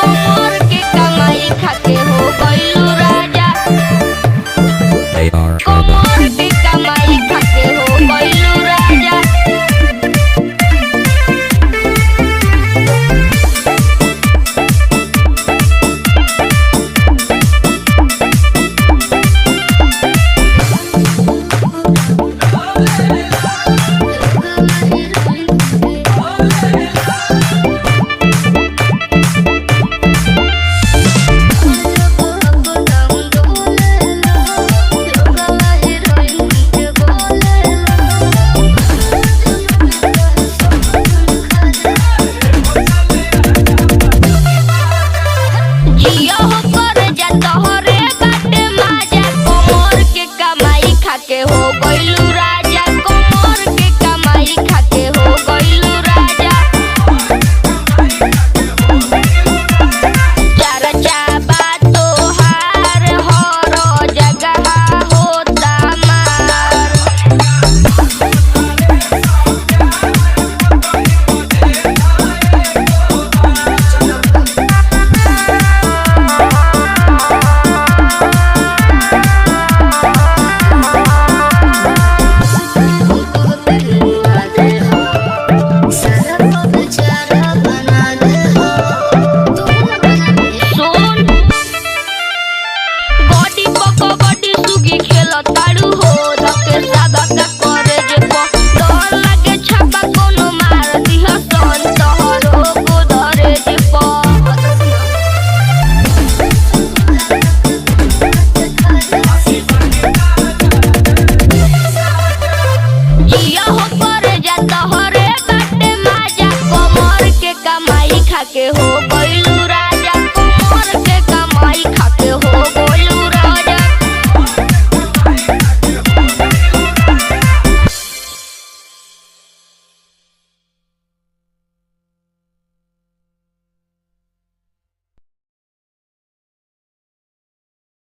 कमर के कमाई खाके हो गइलू राजा। कमर के कमाई खाके हो गइलू राजा। जिया हो कर जा तोहरे बाटे माजा। कमर के कमाई खाके हो गइलू राजा। कमर के कमाई खाके हो गइलू राजा। चर्चा बा तोहार हर जगह होता मार। सुन बॉडी पको बॉडी सुगी खेलताड़ू हो। धके सादा का करे जे प डर लागे छापा कोनो मार दिह सन तोहरो को धरे जे प। जिया हो करे जा तोहरे बाटे माजा। कमर के कमाई खाके हो गइलू